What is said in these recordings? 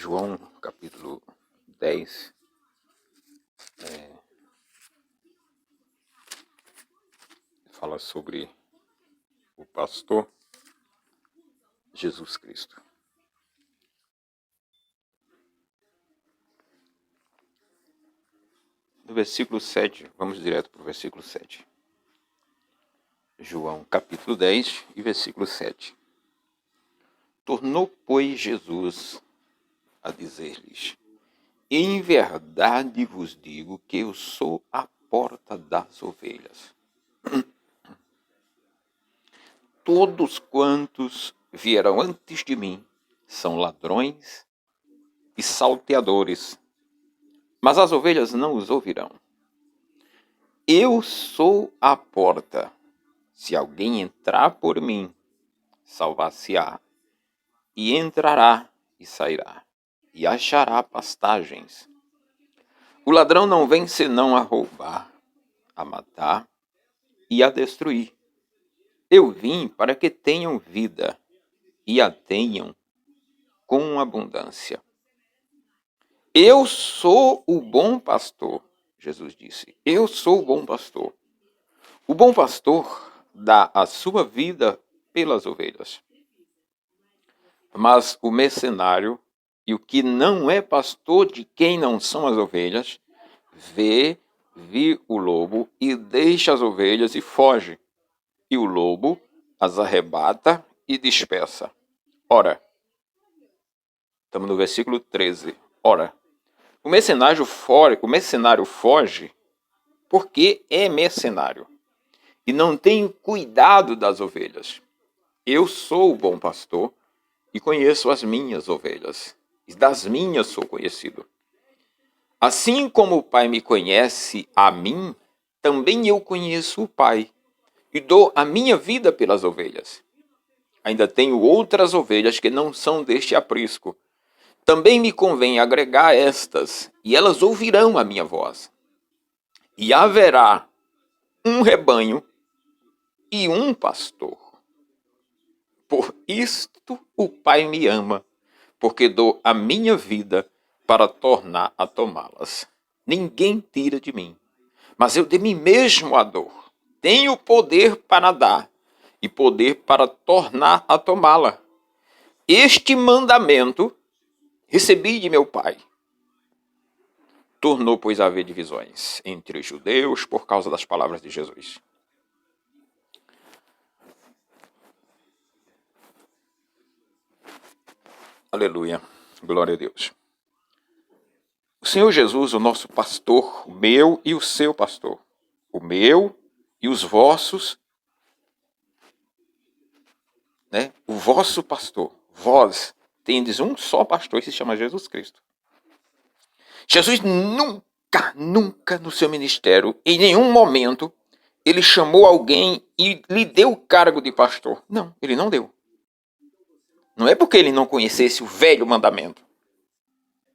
João capítulo 10 fala sobre o pastor Jesus Cristo. No versículo 7, vamos direto para o versículo 7. João capítulo 10 e versículo 7. Tornou, pois, Jesus a dizer-lhes: em verdade vos digo que eu sou a porta das ovelhas. Todos quantos vieram antes de mim são ladrões e salteadores, mas as ovelhas não os ouvirão. Eu sou a porta. Se alguém entrar por mim, salvar-se-á, e entrará e sairá, e achará pastagens. O ladrão não vem senão a roubar, a matar e a destruir. Eu vim para que tenham vida e a tenham com abundância. Eu sou o bom pastor, Jesus disse. Eu sou o bom pastor. O bom pastor dá a sua vida pelas ovelhas. Mas o mercenário e o que não é pastor de quem não são as ovelhas, vê vir o lobo e deixa as ovelhas e foge. E o lobo as arrebata e dispersa. Ora, estamos no versículo 13. Ora, o mercenário foge porque é mercenário e não tem cuidado das ovelhas. Eu sou o bom pastor e conheço as minhas ovelhas, e das minhas sou conhecido. Assim como o Pai me conhece a mim, também eu conheço o Pai, e dou a minha vida pelas ovelhas. Ainda tenho outras ovelhas que não são deste aprisco. Também me convém agregar estas, e elas ouvirão a minha voz. E haverá um rebanho e um pastor. Por isto o Pai me ama, porque dou a minha vida para tornar a tomá-las. Ninguém tira de mim, mas eu de mim mesmo a dou. Tenho poder para dar e poder para tornar a tomá-la. Este mandamento recebi de meu Pai. Tornou, pois, a haver divisões entre os judeus por causa das palavras de Jesus. Aleluia, glória a Deus. O Senhor Jesus, o nosso pastor, o meu e o seu pastor, o meu e os vossos, né? O vosso pastor, vós tendes um só pastor e se chama Jesus Cristo. Jesus nunca no seu ministério, em nenhum momento, ele chamou alguém e lhe deu o cargo de pastor. Não, ele não deu. Não é porque ele não conhecesse o velho mandamento.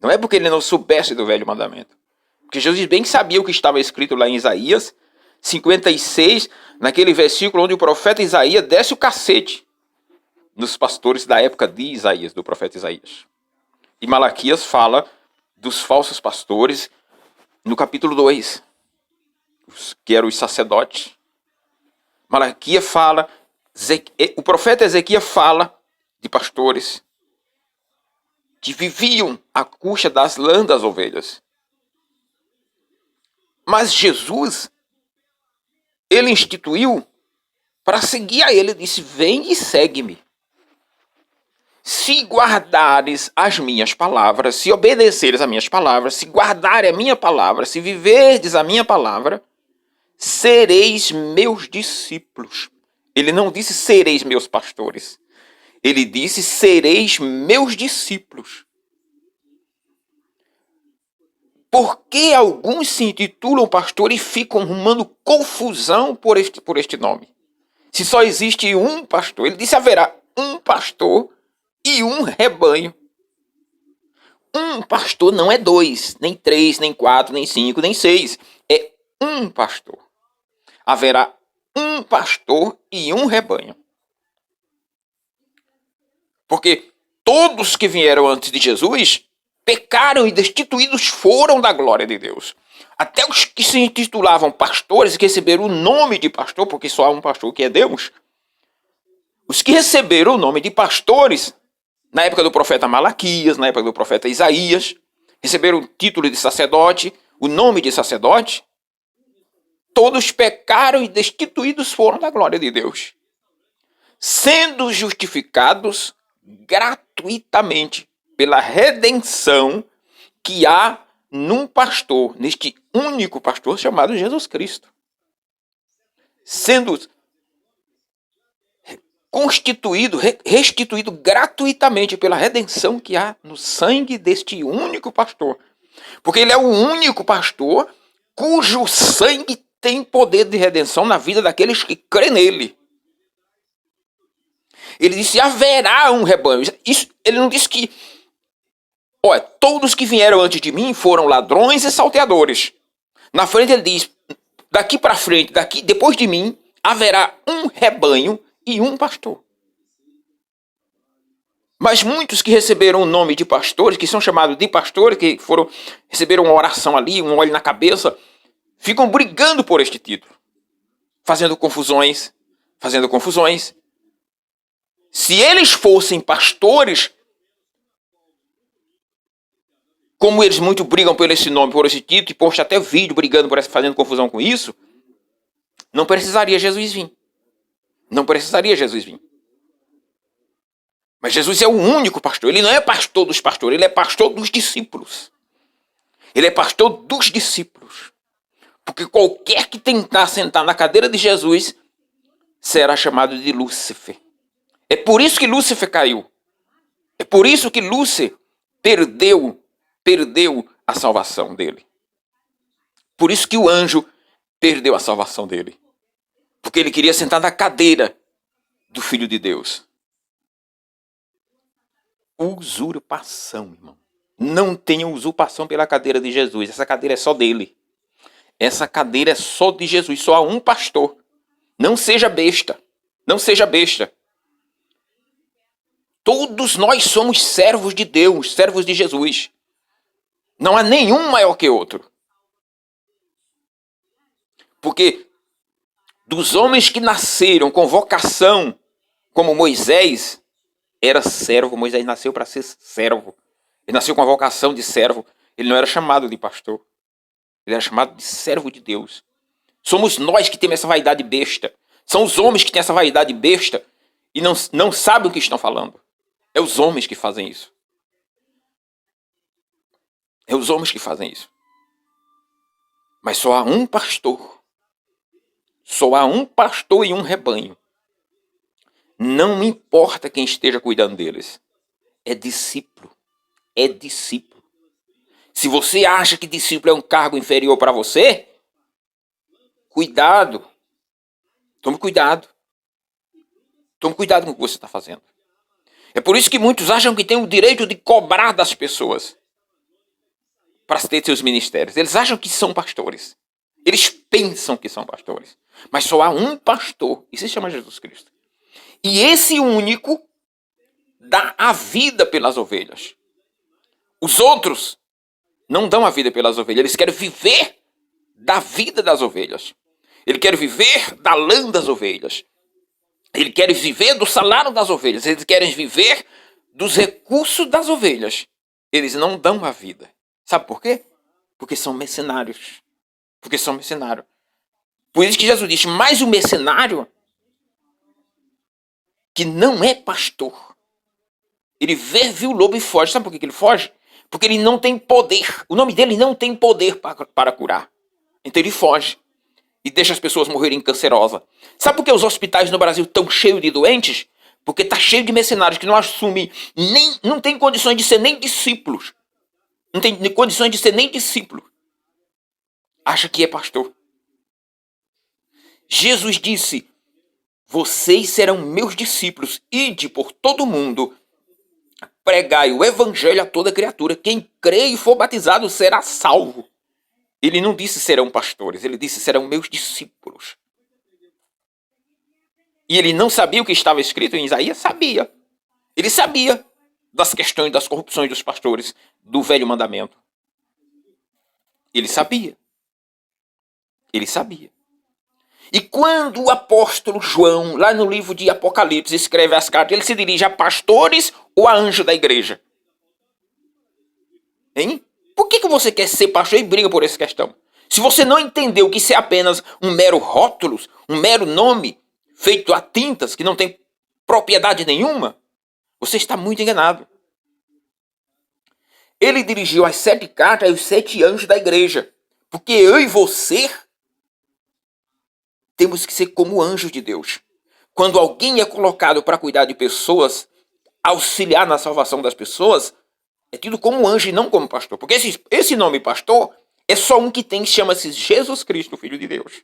Não é porque ele não soubesse do velho mandamento. Porque Jesus bem sabia o que estava escrito lá em Isaías 56, naquele versículo onde o profeta Isaías desce o cacete nos pastores da época de Isaías, do profeta Isaías. E Malaquias fala dos falsos pastores no capítulo 2, que eram os sacerdotes. Malaquias fala, o profeta Ezequias fala de pastores que viviam à custa das lãs das ovelhas. Mas Jesus, ele instituiu para seguir a ele, disse: vem e segue-me. Se guardares as minhas palavras, se obedeceres as minhas palavras, se guardares a minha palavra, se viverdes a minha palavra, sereis meus discípulos. Ele não disse sereis meus pastores. Ele disse sereis meus discípulos. Por que alguns se intitulam pastor e ficam arrumando confusão por este nome? Se só existe um pastor, ele disse haverá um pastor e um rebanho. Um pastor não é dois, nem três, nem quatro, nem cinco, nem seis. É um pastor. Haverá um pastor e um rebanho. Porque todos que vieram antes de Jesus pecaram e destituídos foram da glória de Deus. Até os que se intitulavam pastores, que receberam o nome de pastor, porque só há um pastor que é Deus, os que receberam o nome de pastores, na época do profeta Malaquias, na época do profeta Isaías, receberam o título de sacerdote, o nome de sacerdote, todos pecaram e destituídos foram da glória de Deus, sendo justificados gratuitamente pela redenção que há num pastor, neste único pastor chamado Jesus Cristo. Sendo constituído, restituído gratuitamente pela redenção que há no sangue deste único pastor. Porque ele é o único pastor cujo sangue tem poder de redenção na vida daqueles que crêem nele. Ele disse, haverá um rebanho. Isso, ele não disse que, olha, todos que vieram antes de mim foram ladrões e salteadores. Na frente ele diz, daqui para frente, depois de mim, haverá um rebanho e um pastor. Mas muitos que receberam o nome de pastores, que são chamados de pastores, que receberam uma oração ali, um óleo na cabeça, ficam brigando por este título, fazendo confusões. Se eles fossem pastores, como eles muito brigam por esse nome, por esse título, e postam até vídeo brigando, fazendo confusão com isso, não precisaria Jesus vir. Mas Jesus é o único pastor. Ele não é pastor dos pastores, ele é pastor dos discípulos. Porque qualquer que tentar sentar na cadeira de Jesus será chamado de Lúcifer. É por isso que Lúcifer caiu. É por isso que Lúcifer perdeu a salvação dele. Por isso que o anjo perdeu a salvação dele. Porque ele queria sentar na cadeira do Filho de Deus. Usurpação, irmão. Não tenha usurpação pela cadeira de Jesus. Essa cadeira é só dele. Essa cadeira é só de Jesus. Só há um pastor. Não seja besta. Todos nós somos servos de Deus, servos de Jesus. Não há nenhum maior que outro. Porque dos homens que nasceram com vocação, como Moisés, era servo. Moisés nasceu para ser servo. Ele nasceu com a vocação de servo. Ele não era chamado de pastor. Ele era chamado de servo de Deus. Somos nós que temos essa vaidade besta. São os homens que têm essa vaidade besta e não sabem o que estão falando. É os homens que fazem isso. Mas só há um pastor. Só há um pastor e um rebanho. Não importa quem esteja cuidando deles. É discípulo. Se você acha que discípulo é um cargo inferior para você, cuidado. Tome cuidado com o que você está fazendo. É por isso que muitos acham que têm o direito de cobrar das pessoas para ter seus ministérios. Eles acham que são pastores. Eles pensam que são pastores. Mas só há um pastor, e se chama Jesus Cristo. E esse único dá a vida pelas ovelhas. Os outros não dão a vida pelas ovelhas. Eles querem viver da vida das ovelhas. Eles querem viver da lã das ovelhas. Eles querem viver do salário das ovelhas. Eles querem viver dos recursos das ovelhas. Eles não dão a vida. Sabe por quê? Porque são mercenários. Por isso que Jesus disse, mas o mercenário que não é pastor, ele viu o lobo e foge. Sabe por que ele foge? Porque ele não tem poder. O nome dele não tem poder para curar. Então ele foge e deixa as pessoas morrerem cancerosas. Sabe por que os hospitais no Brasil estão cheios de doentes? Porque está cheio de mercenários que não assumem, não tem condições de ser nem discípulos. Não tem condições de ser nem discípulo. Acha que é pastor. Jesus disse, vocês serão meus discípulos, ide por todo mundo, pregai o evangelho a toda criatura. Quem crê e for batizado será salvo. Ele não disse serão pastores, ele disse serão meus discípulos. E ele não sabia o que estava escrito em Isaías? Sabia. Ele sabia. das questões das corrupções dos pastores do velho mandamento. Ele sabia. Ele sabia. E quando o apóstolo João, lá no livro de Apocalipse, escreve as cartas, ele se dirige a pastores ou a anjo da igreja? Hein? Por que você quer ser pastor e briga por essa questão? Se você não entendeu que isso é apenas um mero rótulo, um mero nome feito a tintas, que não tem propriedade nenhuma, você está muito enganado. Ele dirigiu as 7 cartas aos 7 anjos da igreja. Porque eu e você temos que ser como anjos de Deus. Quando alguém é colocado para cuidar de pessoas, auxiliar na salvação das pessoas, é tido como anjo e não como pastor. Porque esse nome pastor é só um que tem, chama-se Jesus Cristo, Filho de Deus.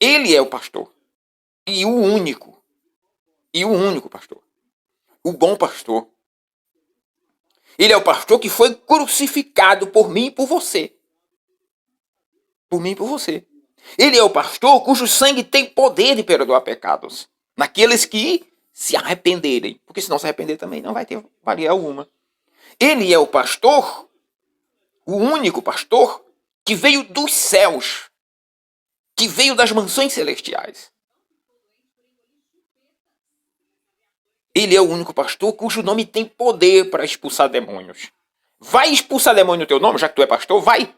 Ele é o pastor. E o único. E o único pastor. O bom pastor. Ele é o pastor que foi crucificado por mim e por você. Por mim e por você. Ele é o pastor cujo sangue tem poder de perdoar pecados. Naqueles que se arrependerem. Porque se não se arrepender também não vai ter valia alguma. Ele é o pastor, o único pastor, que veio dos céus. Que veio das mansões celestiais. Ele é o único pastor cujo nome tem poder para expulsar demônios. Vai expulsar demônio no teu nome, já que tu é pastor? Vai.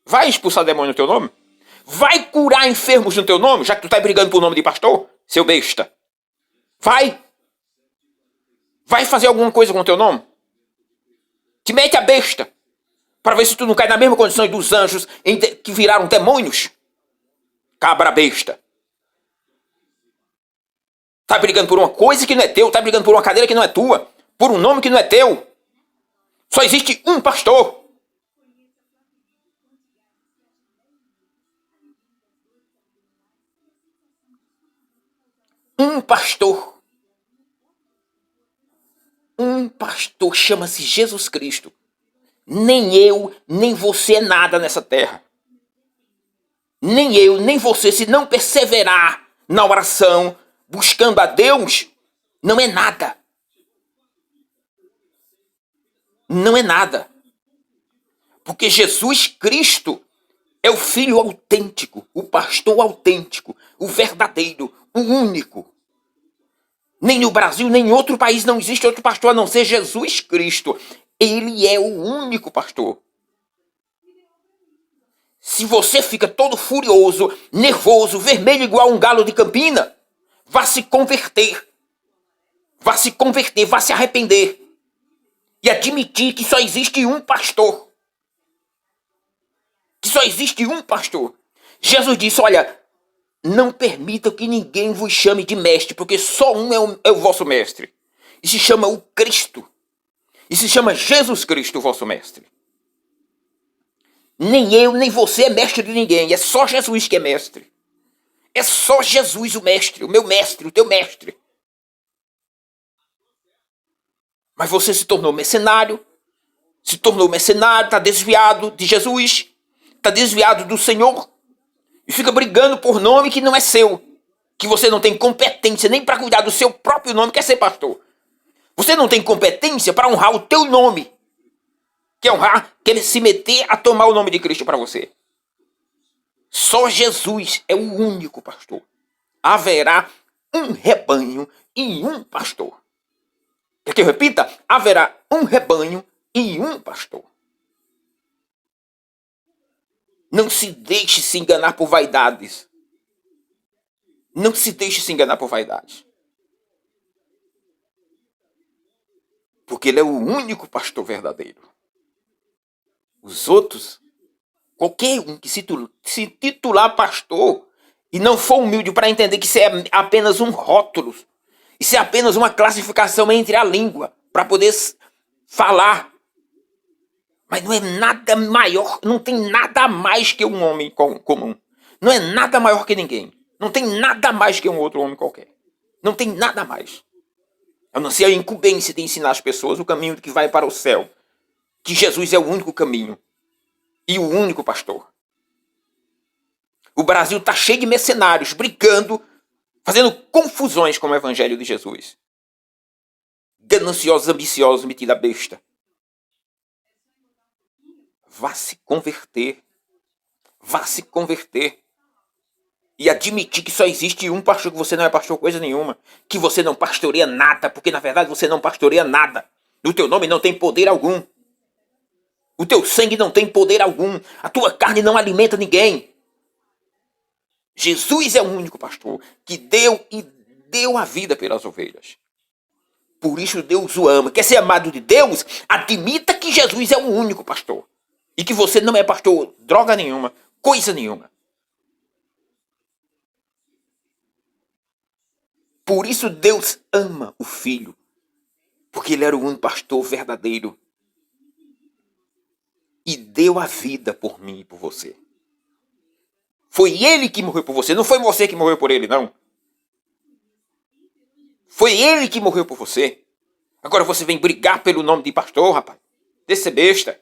Vai expulsar demônio no teu nome? Vai curar enfermos no teu nome, já que tu tá brigando por nome de pastor? Seu besta. Vai. Vai fazer alguma coisa com o teu nome? Te mete a besta. Para ver se tu não cai na mesma condição dos anjos que viraram demônios. Cabra besta. Tá brigando por uma coisa que não é teu, tá brigando por uma cadeira que não é tua, por um nome que não é teu. Só existe um pastor. Um pastor. Um pastor chama-se Jesus Cristo. Nem eu, nem você é nada nessa terra. Nem eu, nem você, se não perseverar na oração, buscando a Deus, não é nada. Não é nada. Porque Jesus Cristo é o Filho autêntico, o pastor autêntico, o verdadeiro, o único. Nem no Brasil, nem em outro país não existe outro pastor a não ser Jesus Cristo. Ele é o único pastor. Se você fica todo furioso, nervoso, vermelho igual um galo de Campina, vá se converter. Vá se converter, vá se arrepender. E admitir que só existe um pastor. Que só existe um pastor. Jesus disse, olha, não permitam que ninguém vos chame de mestre, porque só um é o vosso mestre. E se chama o Cristo. E se chama Jesus Cristo, o vosso mestre. Nem eu, nem você é mestre de ninguém. É só Jesus que é mestre. É só Jesus o mestre, o meu mestre, o teu mestre. Mas você se tornou mercenário. Está desviado de Jesus. Está desviado do Senhor. E fica brigando por nome que não é seu. Que você não tem competência nem para cuidar do seu próprio nome, que é ser pastor. Você não tem competência para honrar o teu nome. Que é honrar, querer se meter a tomar o nome de Cristo para você. Só Jesus é o único pastor. Haverá um rebanho e um pastor. Quer que eu repita? Haverá um rebanho e um pastor. Não se deixe se enganar por vaidades. Não se deixe se enganar por vaidades. Porque ele é o único pastor verdadeiro. Os outros, qualquer um que se titular pastor e não for humilde para entender que isso é apenas um rótulo, isso é apenas uma classificação entre a língua, para poder falar. Mas não é nada maior, não tem nada mais que um homem comum. Não é nada maior que ninguém. Não tem nada mais que um outro homem qualquer. Não tem nada mais. A não ser a incumbência de ensinar as pessoas o caminho que vai para o céu. Que Jesus é o único caminho. E o único pastor. O Brasil está cheio de mercenários, brigando, fazendo confusões com o evangelho de Jesus. gananciosos, ambiciosos, metida besta. Vá se converter. Vá se converter. E admitir que só existe um pastor, que você não é pastor coisa nenhuma. Que você não pastoreia nada, porque na verdade você não pastoreia nada. O teu nome não tem poder algum. O teu sangue não tem poder algum. A tua carne não alimenta ninguém. Jesus é o único pastor que deu a vida pelas ovelhas. Por isso Deus o ama. Quer ser amado de Deus? Admita que Jesus é o único pastor. E que você não é pastor droga nenhuma, coisa nenhuma. Por isso Deus ama o Filho. Porque ele era o único pastor verdadeiro. E deu a vida por mim e por você. Foi ele que morreu por você, não foi você que morreu por ele, não. Foi ele que morreu por você. Agora você vem brigar pelo nome de pastor, rapaz. Deixa ser besta.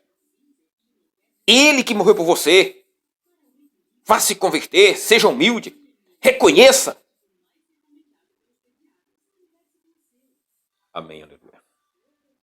Ele que morreu por você. Vá se converter, seja humilde. Reconheça. Amém, aleluia.